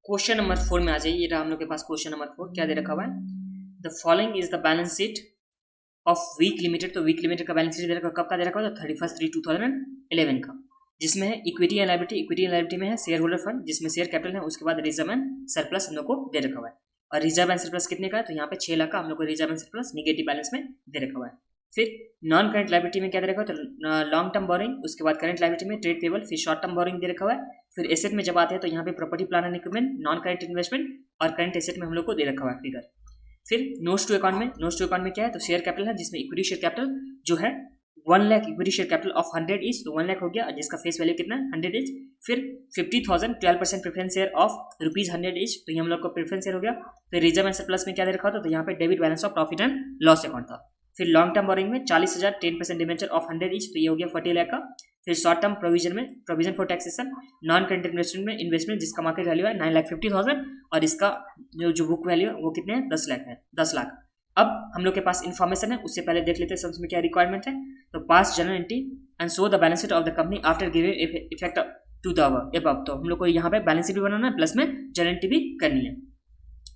Question number 4 में आ जाइए। ये रहा हम लोग के पास क्वेश्चन नंबर 4। क्या दे रखा हुआ है? The following is the balance sheet of Week Limited. तो वीक लिमिटेड का बैलेंस शीट दे रखा, कब का दे रखा हुआ? 31/3/2011 का, जिसमें है equity and liability. Equity and liability में है शेयर होल्डर फंड, जिसमें शेयर कैपिटल है, उसके बाद रिजर्व एंड सरप्लस हम लोग को दे रखा हुआ है। और रिजर्व एंड सरप्लस कितने का है? तो यहाँ पे 6 लाख का हम लोग को reserve and surplus negative balance में दे रखा हुआ है। फिर नॉन करंट लायबिलिटी में क्या दे रखा हुआ है? तो लॉन्ग टर्म बोरिंग, उसके बाद करंट लायबिलिटी में ट्रेड पेबल, फिर शॉर्ट टर्म बोरिंग दे रखा हुआ है। फिर एसेट में जब आते हैं तो यहाँ पे property plant and equipment, non current investment और करंट एसेट में हम लोग को दे रखा हुआ है फिगर। फिर नोट्स टू अकाउंट में, नोट्स टू अकाउंट में क्या है? तो शेयर कैपिटल है, जिसमें इक्विटी शेयर कैपिटल जो है 1 lakh equity share capital of 100 etch, तो 1 लाख हो गया, जिसका फेस वैल्यू कितना है? 100 इच। फिर 50,000 12% प्रेफरेंस शेयर ऑफ ₹100 इच, तो ये हम लोग को प्रेफरेंस शेयर हो गया। फिर रिजर्व एंड सरप्लस में क्या दे रखा था? तो यहाँ पे debit balance of profit and loss account था। फिर लॉन्ग टर्म बोरिंग में 40,000 10% डिवेंचर ऑफ 100 इच, तो ये हो गया 40 लाख का। फिर शॉर्ट टर्म प्रोविजन में provision for taxation, non current investment में इन्वेस्टमेंट जिसका मार्केट वैल्यू है 9,50,000 और इसका जो बुक वैल्यू है वो कितने हैं? 10 लाख है, 10 लाख। अब हम लोग के पास इन्फॉर्मेशन है, उससे पहले देख लेते हैं सम्स में क्या रिक्वायरमेंट है। तो pass journal entry and show the balance sheet of the company after giving effect to the above. तो हम लोग को यहाँ पे बैलेंस शीट भी बनाना है, प्लस में जर्नल एंट्री भी करनी है।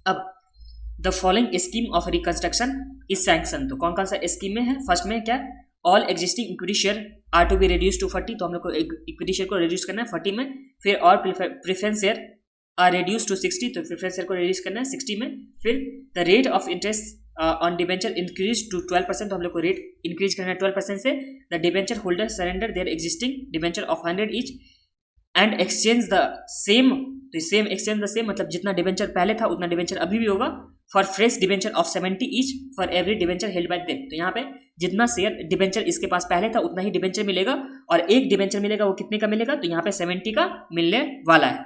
अब the following scheme of reconstruction is sanction. तो कौन कौन सा स्कीम में है? फर्स्ट में क्या? All existing equity share are to be reduce to 40, तो हम लोग को इक्विटी शेयर को रिड्यूस करना है 40 में। फिर और preference share are reduce to 60, तो प्रेफरेंस शेयर को रिड्यूस करना है 60 में। फिर the rate of interest on debenture increase to 12%, तो हम लोग को रेट इंक्रीज करना है 12% से। The debenture holder surrender their existing debenture of 100 each and exchange the same, तो सेम एक्सचेंज द सेम मतलब जितना डिबेंचर पहले था उतना डिबेंचर अभी भी होगा। For fresh debenture of 70 each for every debenture held by them, तो यहाँ पे जितना शेयर डिबेंचर इसके पास पहले था उतना ही डिबेंचर मिलेगा, और एक डिबेंचर मिलेगा, वो कितने का मिलेगा? तो यहाँ पे 70 का मिलने वाला है।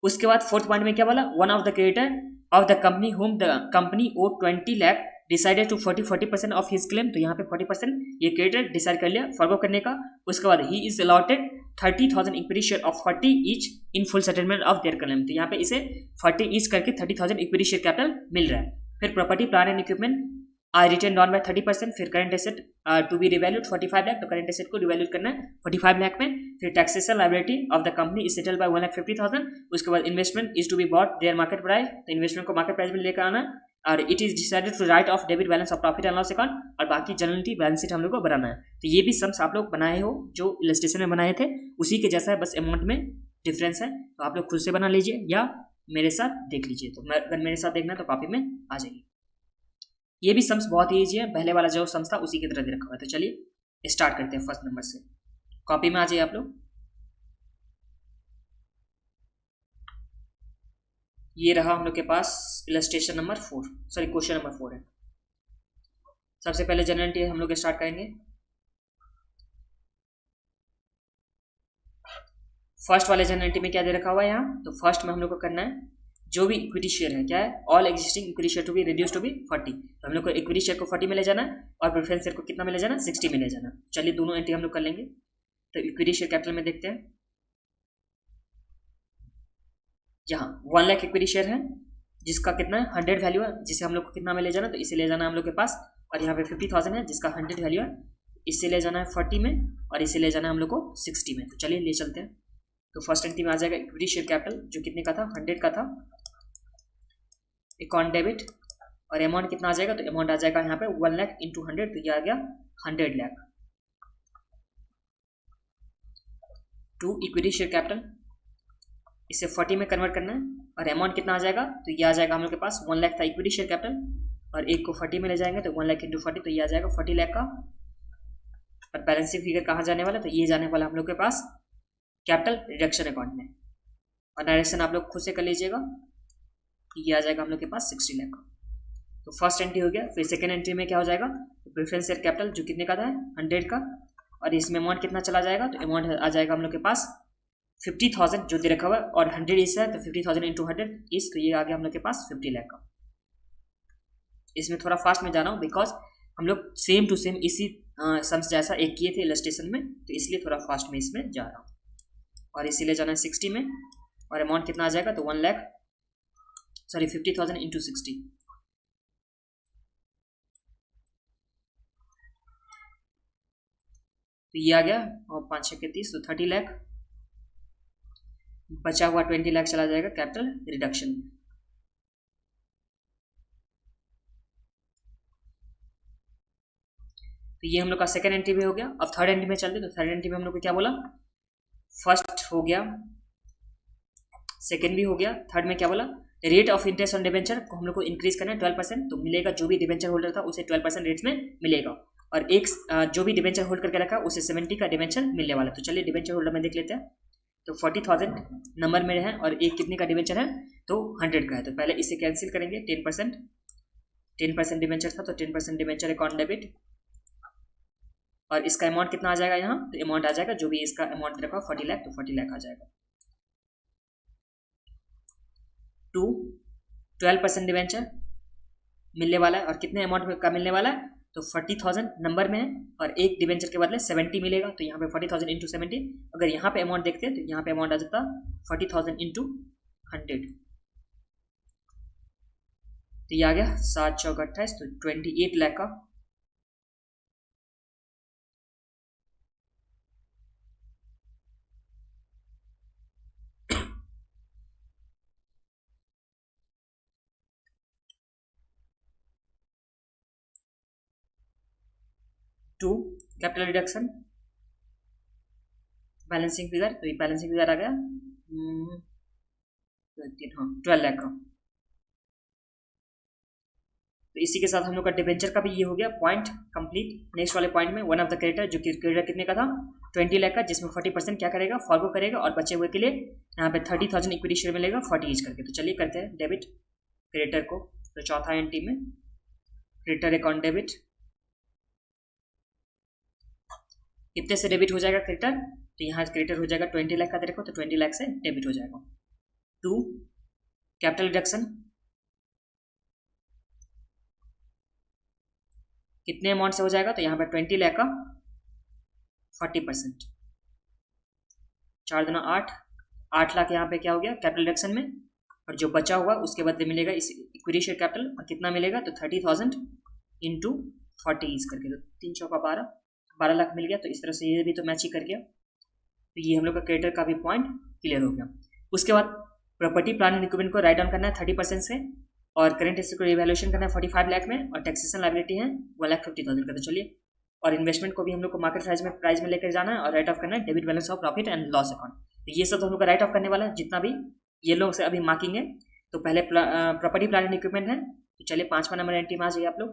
उसके बाद फोर्थ पॉइंट में क्या बोला? One of the creditor of the company whom the company owe 20 lakh decided to 40% of his claim, तो यहाँ पे 40% ये क्रेडिटर डिसाइड कर लिया फॉरगो करने का। उसके बाद he is allotted 30,000 equity share of 40 each in full settlement of their claim, तो यहाँ पे इसे 40 ईच करके 30,000 इक्विटी शेयर कैपिटल मिल रहा है। फिर property plant and equipment are written down by 30%। फिर current asset to be revalued 45 lakh, तो करंट एसेट को रिवैल्यूड करना है 45 लाख में। फिर taxation liability of the company is settled by 1,50,000। उसके बाद investment is to be bought their market price, तो इन्वेस्टमेंट को मार्केट प्राइस में लेकर आना। और it is decided to write off debit balance of profit and loss account, और बाकी जनरली बैलेंस शीट हम लोग को बनाना है। तो ये भी सम्स आप लोग बनाए हो जो इलस्ट्रेशन में बनाए थे उसी के जैसा है, बस अमाउंट में डिफरेंस है। तो आप लोग खुद से बना लीजिए या मेरे साथ देख लीजिए। तो अगर मेरे साथ देखना है तो कॉपी में आ जाइए। ये भी सम्स बहुत ईजी है, पहले वाला जो सम्स था उसी की तरह दे रखा हुआ है। तो चलिए स्टार्ट करते हैं फर्स्ट नंबर से। कॉपी में आ जाइए आप लोग। ये रहा हम लोग के पास illustration number 4, sorry question number 4 है। सबसे पहले जनरल एंट्री हम लोग स्टार्ट करेंगे। फर्स्ट वाले जनरल एंट्री में क्या दे रखा हुआ है यहाँ? तो फर्स्ट में हम लोग को करना है जो भी इक्विटी शेयर है, क्या है? All existing equity share to be reduce to be 40, तो हम लोग को इक्विटी शेयर को 40 में ले जाना है और प्रेफरेंस शेयर को कितना में ले जाना? 60 में ले जाना। चलिए दोनों एंट्री हम लोग कर लेंगे। तो इक्विटी शेयर कैपिटल में देखते हैं, यहाँ 1 लाख इक्विटी शेयर है जिसका कितना है? 100 वैल्यू है, जिसे हम लोग को कितना में ले जाना? तो इसे ले जाना हम लोग के पास, और यहाँ पे 50,000 है जिसका 100 वैल्यू है, इससे ले जाना है 40 में और इसे ले जाना है हम लोग को 60 में। तो चलिए ले चलते हैं। तो फर्स्ट एंट्री में आ जाएगा इक्विटी शेयर कैपिटल जो कितने का था? 100 का था, अकाउंट डेबिट, और अमाउंट कितना आ जाएगा? तो अमाउंट आ जाएगा यहाँ पे 1 लाख इंटू 100, तो ये आ गया 100 lakh to equity share capital, इसे 40 में कन्वर्ट करना है, और अमाउंट कितना आ जाएगा? तो ये आ जाएगा हम लोग के पास 1 लाख था इक्विटी शेयर कैपिटल, और एक को 40 में ले जाएंगे तो 1 लाख इंटू 40, तो ये आ जाएगा 40 लाख का। और बैलेंस शीट फिगर कहाँ जाने वाला? तो ये जाने वाला हम लोग के पास कैपिटल रिडक्शन अकाउंट में, और डायरेक्शन आप लोग खुद से कर लीजिएगा। ये आ जाएगा हम लोग के पास 60 लाख का। तो फर्स्ट एंट्री हो गया। फिर सेकेंड एंट्री में क्या हो जाएगा? तो प्रेफरेंस शेयर कैपिटल जो कितने का था? 100 का, और इसमें अमाउंट कितना चला जाएगा? तो अमाउंट आ जाएगा हम लोग के पास 50,000 जो दे रखा हुआ है, और 100 इस है तो 50,000 इंटू 100 इस, तो ये आ गया हम लोग के पास 50 लाख का। इसमें थोड़ा फास्ट में जा रहा हूँ बिकॉज हम लोग सेम टू सेम इसी सम्स जैसा एक किए थे इलस्ट्रेशन में, तो इसलिए थोड़ा फास्ट में इसमें जा रहा हूँ। और इसीलिए जाना है 60 में, और अमाउंट कितना आ जाएगा? तो 1 लाख, सॉरी 50,000 इंटू 60, तो ये आ गया, और 5 6 के 30, तो 30 लाख। बचा हुआ 20 लाख चला जाएगा कैपिटल रिडक्शन में। तो ये हम लोग का सेकंड एंट्री भी हो गया। अब थर्ड एंट्री में चलते, तो थर्ड एंट्री में हम लोग को क्या बोला, फर्स्ट हो गया, सेकंड भी हो गया, थर्ड में क्या बोला, rate of interest on debenture को हम लोग को इंक्रीज करना है 12%, तो मिलेगा जो भी डिबेंचर होल्डर था उसे 12% रेट्स में मिलेगा, और एक जो भी डिबेंचर होल्ड करके रखा उसे 70 का डिबेंचर मिलने वाला। तो चलिए डिबेंचर होल्डर में देख लेते हैं। तो 40,000 नंबर में है और एक कितने का डिबेंचर है, तो 100 का है। तो पहले इसे कैंसिल करेंगे, 10% डिबेंचर था तो 10% डिबेंचर अकाउंट डेबिट, और इसका अमाउंट कितना आ जाएगा यहाँ, तो अमाउंट आ जाएगा जो भी इसका अमाउंट रखा 40 लाख, तो 40 लाख आ जाएगा। 12% डिबेंचर मिलने वाला है, और कितने अमाउंट का मिलने वाला है, तो 40,000 नंबर में है और एक डिबेंचर के बदले 70 मिलेगा, तो यहाँ पे 40,000 इंटू 70। अगर यहाँ पे अमाउंट देखते हैं तो यहाँ पे अमाउंट आ जाता 40,000 इंटू 100, तो ये आ गया 7 चौक 28, तो 28 लाख का to capital reduction balancing figure, तो ये बैलेंसिंग फिगर आ गया 12 लाख का। तो इसी के साथ हम लोग का डिबेंचर का भी ये हो गया पॉइंट कंप्लीट। नेक्स्ट वाले पॉइंट में वन ऑफ द क्रेडिटर, जो कि क्रेडिटर कितने का था, 20 लाख का, जिसमें 40% क्या करेगा, फॉरगो करेगा, और बचे हुए के लिए यहाँ पे 30,000 इक्विटी शेयर मिलेगा 40 ईच करके। तो चलिए करते हैं डेबिट क्रेडिटर को। तो चौथा एंट्री में क्रेडिटर अकाउंट डेबिट, कितने से डेबिट हो जाएगा क्रेडिटर, तो यहाँ क्रेडिटर हो जाएगा 20 लाख का, देखो तो 20 लाख से डेबिट हो जाएगा। 2 कैपिटल रिडक्शन, कितने अमाउंट से हो जाएगा, तो यहाँ पर 20 लाख का 40%, 4 दूना 8 लाख यहाँ पे क्या हो गया कैपिटल रिडक्शन में, और जो बचा हुआ उसके बदले मिलेगा इस इक्विटी शेयर कैपिटल, और कितना मिलेगा, तो 30,000 इंटू 40 करके, तो 3 चौका 12 लाख मिल गया। तो इस तरह से ये भी तो मैच ही कर गया। तो ये हम लोग का क्रेडिटर का भी पॉइंट क्लियर हो गया। उसके बाद प्रॉपर्टी प्लांट एंड इक्विपमेंट को राइट डाउन करना है 30% से, और करेंट एसेट को रिवैल्यूएशन करना है 45 लाख में, और टैक्सेशन लायबिलिटी है 1,50,000 का। तो चलिए, और इन्वेस्टमेंट को भी हम लोग को मार्केट प्राइस में लेकर जाना है, और राइट ऑफ करना है debit balance of profit and loss account. तो ये सब तो हम लोग का राइट ऑफ करने वाला है, जितना भी ये लोग से अभी मार्किंग है। तो पहले प्रॉपर्टी प्लांट एंड इक्विपमेंट है, तो चलिए 5वां नंबर एंट्री में आ जाइए आप लोग।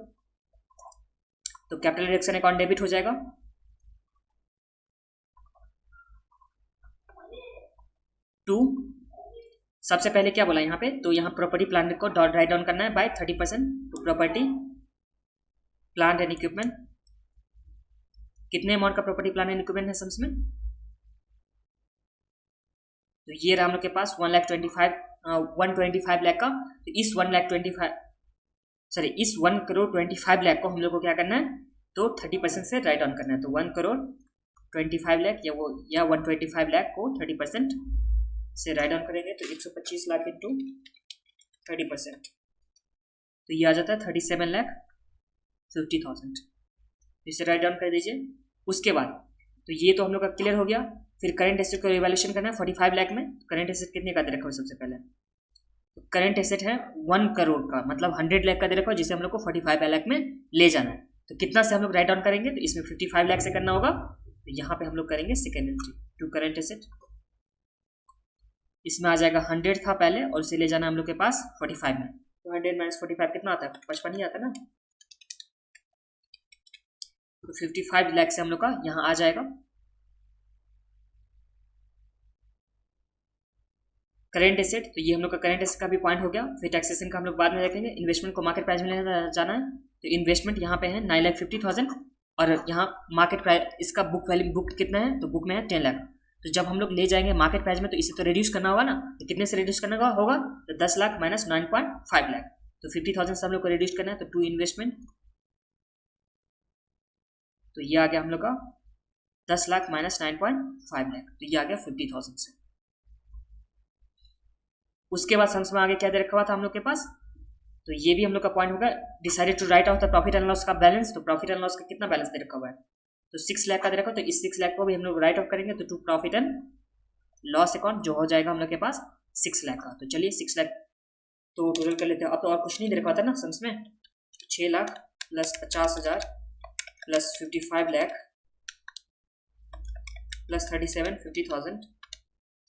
तो कैपिटल रिडक्शन अकाउंट डेबिट हो जाएगा 2। सबसे पहले क्या बोला यहाँ पे, तो यहाँ प्रॉपर्टी प्लांट को राइट डाउन करना है बाय 30%। तो प्रॉपर्टी प्लांट एंड इक्विपमेंट, कितने अमाउंट का प्रॉपर्टी प्लांट एंड इक्विपमेंट है सम्स में, तो ये रहा हम लोग के पास 125 लाख का। तो इस 1 करोड़ 25 लाख को हम लोग को क्या करना है, तो 30% से राइट डाउन करना है। तो 1 करोड़ 25 लाख या 125 लाख को 30% से राइट डाउन करेंगे, तो 125 लाख इंटू 30%, तो ये आ जाता है 37,50,000। इसे राइट डाउन कर दीजिए। उसके बाद तो ये तो हम लोग का क्लियर हो गया। फिर करंट एसेट को रिवैल्यूएशन करना है 45 लाख में। करंट एसेट कितने का दे रखा है सबसे पहले, तो करंट एसेट है 1 करोड़ का, मतलब 100 लाख का दे रखा है, जिसे हम लोग को 45 लाख में ले जाना है। तो कितना से हम लोग राइट डाउन करेंगे, तो इसमें 55 लाख से करना होगा। तो यहाँ पे हम लोग करेंगे second entry to current asset, इसमें आ जाएगा 100 था पहले, और इसे ले जाना हम लोग के पास 45 में। तो 100 माइनस 45 कितना आता है, 55 ही आता है ना। तो 55 लाख से हम लोग का यहाँ आ जाएगा। करेंट एसेट, तो ये हम लोग का करेंट एसेट का भी पॉइंट हो गया। फिर टैक्सेशन का हम लोग बाद में देखेंगे। इन्वेस्टमेंट को मार्केट प्राइस में लेना जाना है, तो इन्वेस्टमेंट यहाँ पे है 9,50,000, और यहाँ मार्केट प्राइस इसका बुक वैल्यू बुक कितना है, तो बुक में है 10 लाख। तो जब हम लोग ले जाएंगे मार्केट प्राइस में, तो इसे तो रिड्यूस करना होगा ना, तो कितने से रिड्यूस करना होगा, तो 10 लाख माइनस 9.5 लाख। तो 50,000 से हम लोग को रिड्यूस करना है, तो टू इन्वेस्टमेंट, तो ये आ गया हम लोग का 10 लाख माइनस 9.5 लाख, तो ये आ गया 50,000 से। उसके बाद सम्स में आगे क्या दे रखा हुआ था हम लोग के पास, तो ये भी हम लोग का पॉइंट होगा। Decided to write off the profit and loss का बैलेंस, तो प्रॉफिट एंड लॉस का कितना बैलेंस दे रखा हुआ है, तो 6 लाख का दे रखा, तो इस 6 लाख को भी हम लोग राइट ऑफ करेंगे। तो to profit and loss account जो हो जाएगा हम लोग के पास 6 लाख का। तो चलिए 6 लाख तो टोटल कर लेते हैं। अब तो और कुछ नहीं दे रखा था ना सम्स में, 6 lakh plus 50,000 plus 55 lakh plus 37 50,000,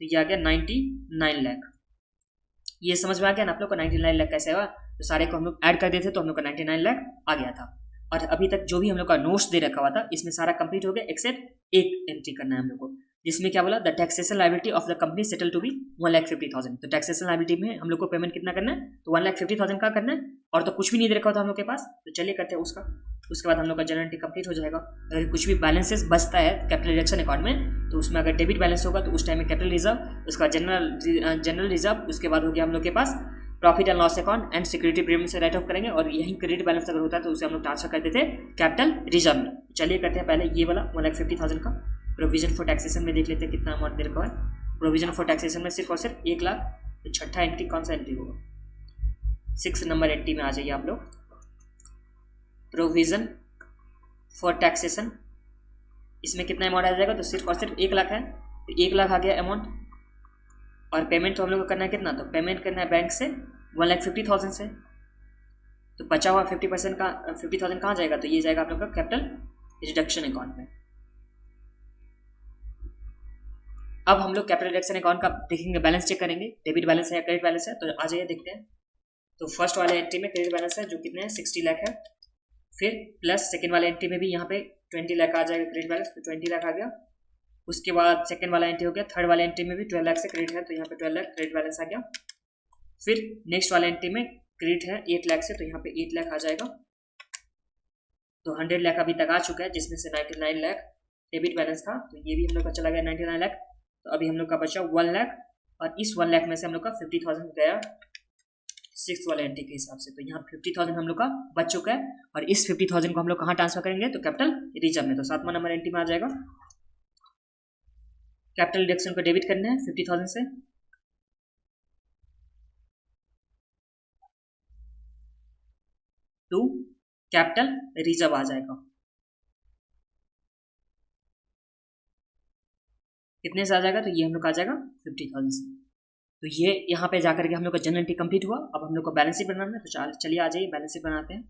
तो ये आ गया 99 लाख। ये समझ में आ गया ना आप लोग को 99 लाख कैसे हुआ? तो सारे को हम लोग ऐड कर देते तो हम लोग का 99 लाख आ गया था। और अभी तक जो भी हम लोग का नोट्स दे रखा हुआ था इसमें सारा कंप्लीट हो गया एक्सेप्ट एक एंट्री करना है हम लोग को, जिसमें क्या बोला, the taxation liability of the company settle to be 1,50,000। तो टैक्सेशन लायबिलिटी में हम लोग को पेमेंट कितना करना है? तो 1,50,000 का करना है, और तो कुछ भी नहीं दे रखा था हम लोग के पास। तो चलिए करते हैं उसका। उसके बाद हम लोग का जनरल एंट्री कंप्लीट हो जाएगा। अगर कुछ भी बैलेंसेस बचता है कैपिटल रिडक्शन अकाउंट में, तो उसमें अगर डेबिट बैलेंस होगा तो उस टाइम में कैपिटल रिजर्व, उसका जनरल रिजर्व, उसके बाद हो गया हम लोग के पास profit and loss account and security premium से राइट ऑफ करेंगे, और यही क्रेडिट बैलेंस अगर होता है तो उसे हम लोग ट्रांसफर कर देते कैपिटल रिजर्व में। चलिए करते हैं पहले ये वाला 1,50,000 का प्रोविजन फॉर टैक्सेशन में देख लेते हैं कितना अमाउंट दे रखा है। प्रोविजन फॉर टैक्सेशन में सिर्फ और सिर्फ 1 लाख। तो छठा एंट्री कौन सा एंट्री होगा? 6 नंबर एंट्री में आ जाइए आप लोग। प्रोविजन फॉर टैक्सेशन, इसमें कितना अमाउंट आ जाएगा? तो सिर्फ और सिर्फ 1 लाख है, तो 1 लाख आ गया अमाउंट। और पेमेंट तो हम लोग को करना है कितना? तो पेमेंट करना है बैंक से 1,50,000 से। तो बचा हुआ 50% का 50,000 कहाँ जाएगा? तो ये जाएगा आप लोग का कैपिटल रिडक्शन अकाउंट में। अब हम लोग कैपिटल रिडक्शन अकाउंट का देखेंगे, बैलेंस चेक करेंगे, डेबिट बैलेंस है या क्रेडिट बैलेंस है। तो आ जाइए देखते हैं। तो फर्स्ट वाले एंट्री में क्रेडिट बैलेंस है जो कितने हैं? 60 लाख है। फिर प्लस सेकेंड वाले एंट्री में भी यहाँ पे 20 लाख आ जाएगा क्रेडिट बैलेंस, तो 20 लाख आ गया। उसके बाद सेकेंड वाला एंट्री हो गया, थर्ड वाला एंट्री में भी 12 लाख से क्रेडिट है, तो यहाँ पे 12 लाख क्रेडिट बैलेंस आ गया। फिर नेक्स्ट वाला एंट्री में क्रेडिट है 8 लाख से, तो यहाँ पे 8 लाख आ जाएगा। तो 100 लाख अभी तक आ चुका है, जिसमें से 99 लाख डेबिट बैलेंस था, तो ये भी हम लोग का चला गया 99 लाख। तो अभी हम लोग का बचा 1 लाख, और इस 1 लाख में से हम लोग का 50,000 गया 6 वाले एंट्री के हिसाब से। तो यहाँ 50,000 हम लोग का बच चुका है, और इस 50,000 को हम लोग कहाँ ट्रांसफर करेंगे? तो कैपिटल रिजर्व में। तो 7वां नंबर एंट्री में आ जाएगा। कैपिटल रिडक्शन को डेबिट करना है 50,000 से, टू कैपिटल रिजर्व आ जाएगा। कितने से आ जाएगा? तो ये हम लोग आ जाएगा 50,000 से। तो ये यहाँ पे जाकर के हम लोग का जनरल एंट्री कंप्लीट हुआ। अब हम लोग को बैलेंस शीट बनाना है, तो चलिए आ जाइए बैलेंस शीट बनाते हैं।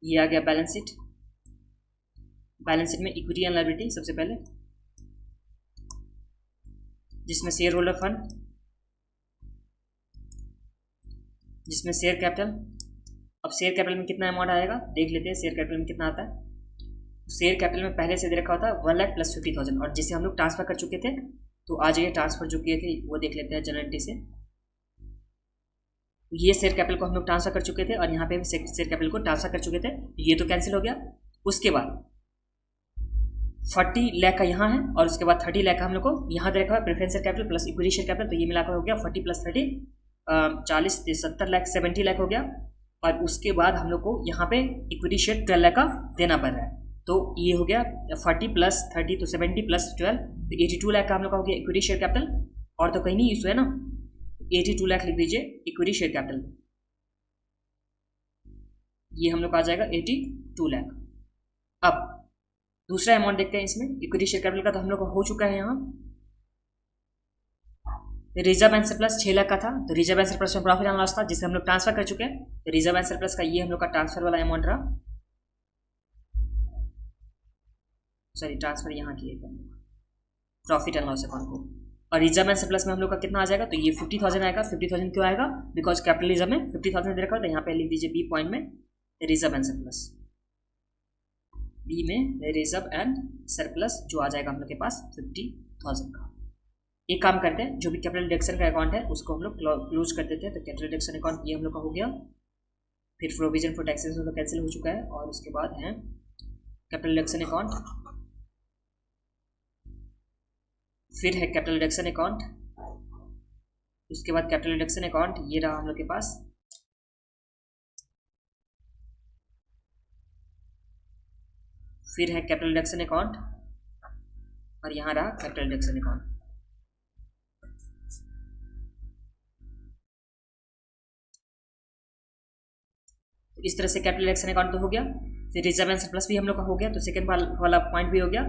ये आ गया बैलेंस शीट। बैलेंस शीट में इक्विटी एंड लायबिलिटी सबसे पहले, जिसमें शेयर होल्डर फंड, जिसमें शेयर कैपिटल। अब शेयर कैपिटल में कितना अमाउंट आएगा देख लेते हैं। शेयर कैपिटल में कितना आता है? शेयर कैपिटल में पहले से दे रखा होता है 1 लाख प्लस 50,000, और जिसे हम लोग ट्रांसफर कर चुके थे। तो आ जाइए ट्रांसफर जो किए थे वो देख लेते हैं जनरल एंट्री से। ये शेयर कैपिटल को हम लोग ट्रांसफर कर चुके थे, और यहाँ पे भी शेयर कैपिटल को ट्रांसफर कर चुके थे, ये तो कैंसिल हो गया। उसके बाद 40 लाख का यहाँ है, और उसके बाद 30 लाख का हम लोग को यहाँ दे रखा है preferential capital plus equity share capital. तो ये मिलाकर हो गया 40 प्लस 30 40 70 लाख 70 लाख हो गया। और उसके बाद हम लोग को यहाँ पे इक्विटी शेयर 12 लाख का देना पड़ रहा है। तो ये हो गया 40 प्लस 30 तो 70 प्लस 12, तो 82 लाख का हम लोग का हो गया इक्विटी शेयर कैपिटल। और तो कहीं नहीं इशू है ना, 82 लाख लिख दीजिए इक्विटी शेयर कैपिटल। ये हम लोग का आ जाएगा 82 लाख। अब दूसरा अमाउंट देखते हैं इसमें इक्विटी शेयर कैपिटल का, तो हम लोग का हो चुका है यहाँ रिजर्व एंड सरप्लस 6 लाख का था। तो रिजर्व एंड सरप्लस में प्रॉफिट एंड लॉस था, जिसे हम लोग ट्रांसफर कर चुके हैं। तो रिजर्व एंड सरप्लस का ये हम लोग का ट्रांसफर वाला अमाउंट रहा, सॉरी ट्रांसफर यहाँ किए थे प्रॉफिट एंड लॉस अकाउंट को। और रिजर्व एंड सरप्लस में हम लोग का कितना आ जाएगा? तो ये 50,000 आएगा। 50,000 क्यों आएगा? बिकॉज कैपिटल रिजर्व में 50,000 दे रखा है, तो यहाँ पे लिख दीजिए बी पॉइंट में रिजर्व एंड सरप्लस, बी में रिजर्व एंड सरप्लस जो आ जाएगा हम लोग के पास 50,000 का। एक काम करते हैं, जो भी कैपिटल रिडक्शन का अकाउंट है उसको हम लोग क्लोज कर देते हैं। तो कैपिटल रिडक्शन अकाउंट ये हम लोग का हो गया। फिर प्रोविजन फॉर टैक्सेस तो कैंसिल हो चुका है, और उसके बाद है कैपिटल रिडक्शन अकाउंट, फिर है कैपिटल रिडक्शन अकाउंट, उसके बाद कैपिटल रिडक्शन अकाउंट ये रहा हम लोग के पास, फिर है कैपिटल रिडक्शन अकाउंट, और यहाँ रहा कैपिटल रिडक्शन अकाउंट। इस तरह से कैपिटल एक्शन अकाउंट तो हो गया, फिर रिजर्व एंड सरप्लस भी हम लोग का हो गया, तो सेकंड वाला पॉइंट भी हो गया।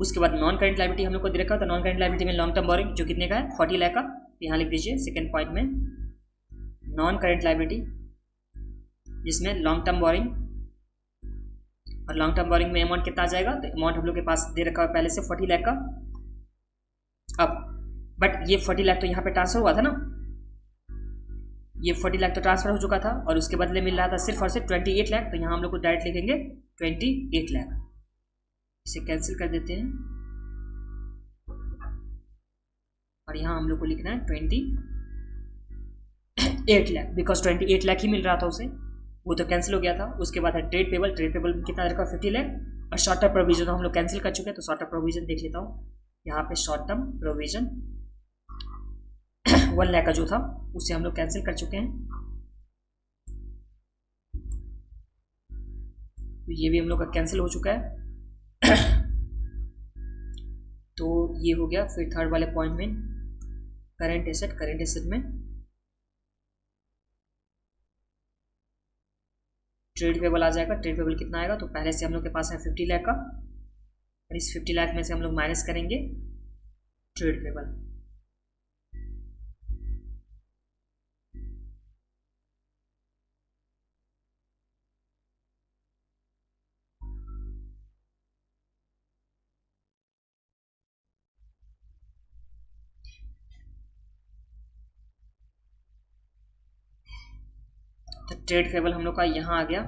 उसके बाद नॉन करेंट लायबिलिटी हम लोग को दे रखा है, तो नॉन करेंट लायबिलिटी में लॉन्ग टर्म बोरिंग जो कितने का है 40 लाख का, यहाँ लिख दीजिए सेकंड पॉइंट में नॉन करेंट लायबिलिटी जिसमें लॉन्ग टर्म बोरिंग, और लॉन्ग टर्म बोरिंग में अमाउंट कितना आ जाएगा, तो अमाउंट हम लोग के पास दे रखा है पहले से 40 लाख का। अब बट ये 40 लाख तो यहाँ पे ट्रांसफर हुआ था ना, ये 40 लाख तो ट्रांसफर हो चुका था और उसके बदले मिल रहा था सिर्फ और सिर्फ 28 लाख, तो यहाँ हम लोग को डायरेक्ट लिखेंगे 28 लाख, इसे कैंसिल कर देते हैं और यहाँ हम लोग को लिखना है 28 लाख, बिकॉज 28 लाख ही मिल रहा था उसे, वो तो कैंसिल हो गया था। उसके बाद है ट्रेड पेबल, ट्रेड पेबल में कितना रखा 50 लाख, और शॉर्ट टर्म प्रोविजन हम लोग कैंसिल कर चुके हैं, तो शॉर्ट टर्म प्रोविजन देख लेता हूँ, यहाँ पे शॉर्ट टर्म प्रोविजन 1 लाख का जो था उसे हम लोग कैंसिल कर चुके हैं, तो ये भी हम लोग का कैंसिल हो चुका है। तो ये हो गया। फिर थर्ड वाले पॉइंट में करेंट एसेट, करेंट एसेट में ट्रेड पेबल आ जाएगा। ट्रेड पेबल कितना आएगा, तो पहले से हम लोग के पास है 50 लाख का, और इस 50 लाख में से हम लोग माइनस करेंगे ट्रेड पेबल। तो ट्रेड पेबल हम लोग का यहाँ आ गया,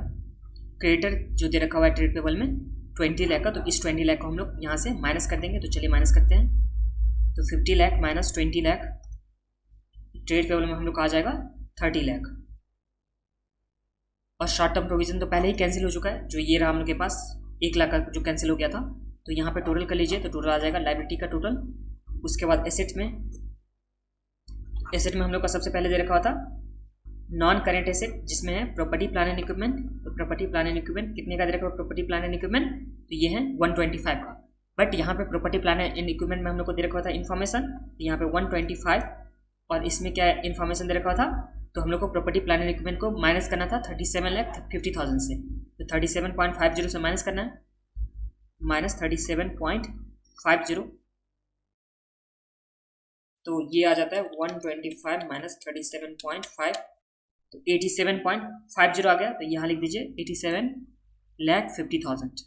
क्रेडिटर जो दे रखा हुआ है ट्रेड पेबल में 20 लाख का, तो इस 20 लाख को हम लोग यहाँ से माइनस कर देंगे। तो चलिए माइनस करते हैं, तो 50 lakh minus 20 lakh, trade payable में हम लोग का आ जाएगा 30 लाख। और शॉर्ट टर्म प्रोविजन तो पहले ही कैंसिल हो चुका है, जो ये रहा हम लोग के पास 1 लाख का जो कैंसिल हो गया था। तो यहाँ पे टोटल कर लीजिए, तो टोटल आ जाएगा लायबिलिटी का टोटल। उसके बाद एसेट में हम लोग का सबसे पहले दे रखा हुआ था नॉन करेंट एसेट, जिसमें है प्रॉपर्टी प्लान एंड इक्विपमेंट। तो प्रॉपर्टी प्लान एंड इक्विपमेंट कितने का दे रखा है, प्रॉपर्टी प्लान एंड इक्विपमेंट तो ये है 125 का। बट यहाँ पे प्रॉपर्टी प्लान एंड इक्विपमेंट में हम लोग को दे रखा हुआ था इन्फॉर्मेशन, तो यहाँ पे 125, और इसमें क्या इन्फॉर्मेशन दे रखा हुआ था, तो हम लोग को प्रॉपर्टी प्लान एंड इक्विपमेंट को माइनस करना था 37,50,000 से, तो 37.50 से माइनस करना है, माइनस 37.50, तो ये आ जाता है 125 माइनस 37.5, तो 87.50 आ गया। तो यहाँ लिख दीजिए 87,50,000,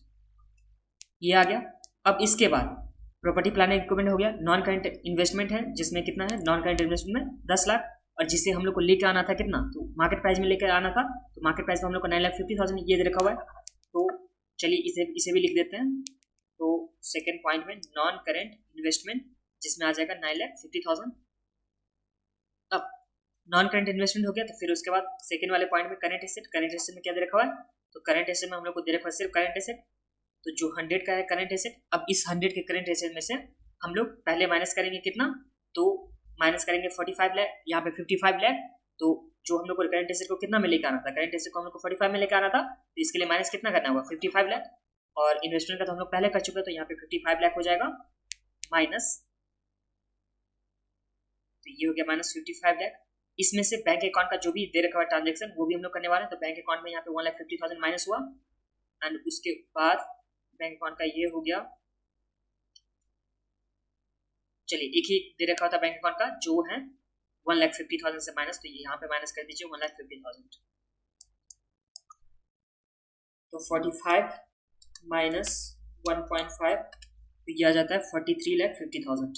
ये आ गया। अब इसके बाद प्रॉपर्टी प्लान इक्विपमेंट हो गया। नॉन करेंट इन्वेस्टमेंट है, जिसमें कितना है, नॉन करेंट इन्वेस्टमेंट में 10 लाख, और जिसे हम लोग को लेकर आना था कितना, तो मार्केट प्राइस में लेकर आना था, तो मार्केट प्राइस में हम लोग को 9,50,000 ये रखा हुआ है। तो चलिए इसे भी लिख देते हैं। तो सेकेंड पॉइंट में नॉन करेंट इन्वेस्टमेंट जिसमें आ जाएगा 9,50,000। अब नॉन करेंट इन्वेस्टमेंट हो गया, तो फिर उसके बाद सेकंड वाले पॉइंट में करेंट एसेट, करेंट एसेट में क्या दे रखा हुआ है, तो करेंट एसेट में हम लोग को दे रखा है सिर्फ करेंट एसेट, तो जो 100 का है करेंट एसेट। अब इस 100 के करेंट एसेट में से हम लोग पहले माइनस करेंगे कितना, तो माइनस करेंगे 45 लाख, यहाँ पे 55 लाख, तो जो हम लोग को करेंट एसेट को कितना में लेकर आना था, करेंट एसेट को हम लोग को 45 में लेकर आना था, तो इसके लिए माइनस कितना करना होगा 55 लाख, और इन्वेस्टमेंट का तो हम लोग पहले कर चुके हैं, तो यहाँ पे 55 लाख हो जाएगा माइनस, तो ये हो गया माइनस 55 लाख। इसमें से बैंक अकाउंट का जो भी दे रखा हुआ ट्रांजेक्शन वो भी हम लोग करने वाले हैं, तो बैंक अकाउंट में यहाँ पे 1,50,000 माइनस हुआ, एंड उसके बाद बैंक अकाउंट का ये हो गया, चलिए एक ही दे रखा होता बैंक अकाउंट का जो है 1,50,000 से माइनस, तो ये यहाँ पे माइनस कर दीजिए 1,50,000, तो 45 माइनस 1.5, तो ये आ जाता है 43,50,000,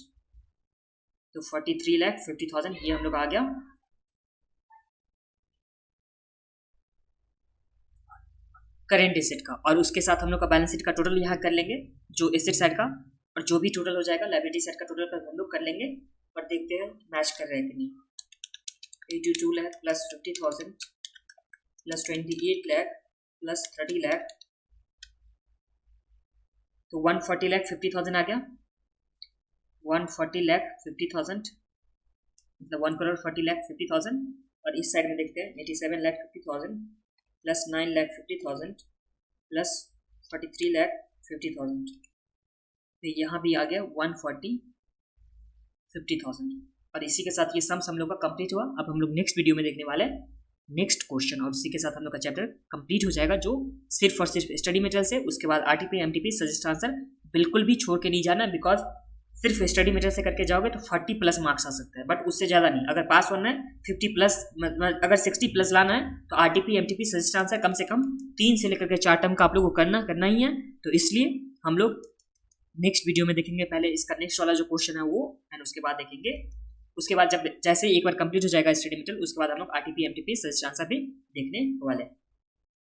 तो 43,50,000 ये हम लोग आ गया करेंट एसेट का। और उसके साथ हम लोग का बैलेंस शीट का टोटल यहाँ कर लेंगे, जो एसेट साइड का, और जो भी टोटल हो जाएगा लायबिलिटी साइड का टोटल पर हम लोग कर लेंगे, और देखते हैं मैच कर रहे हैं कि नहीं। 82 lakh plus 50,000 plus 28 lakh plus 30 lakh, तो 140,50,000 आ गया, 140,50,000 मतलब 1,40,50,000। और इस साइड में देखते हैं 87,50,000 प्लस 9,50,000 प्लस 43,50,000, तो यहाँ भी आ गया 140,50,000। और इसी के साथ ये सम्स हम लोग का कंप्लीट हुआ। अब हम लोग नेक्स्ट वीडियो में देखने वाले हैं नेक्स्ट क्वेश्चन, और उसी के साथ हम लोग का चैप्टर कंप्लीट हो जाएगा, जो सिर्फ और सिर्फ स्टडी मटेरियल से। उसके बाद आरटीपी एमटीपी सजेस्ट आंसर बिल्कुल भी छोड़ के नहीं जाना, बिकॉज सिर्फ स्टडी मटेरियल से करके जाओगे तो 40 प्लस मार्क्स आ सकता है, बट उससे ज़्यादा नहीं। अगर पास होना है 50 प्लस, अगर 60 प्लस लाना है तो आरटीपी एमटीपी सजेस्ट आंसर कम से कम 3 से लेकर के 4 टर्म का आप लोग को करना ही है। तो इसलिए हम लोग नेक्स्ट वीडियो में देखेंगे पहले इसका नेक्स्ट वाला जो क्वेश्चन है वो, एंड उसके बाद देखेंगे, उसके बाद जब जैसे एक बार कंप्लीट हो जाएगा स्टडी मटेरियल, उसके बाद हम लोग आरटीपी एमटीपी सजेस्ट आंसर भी देखने वाले हैं।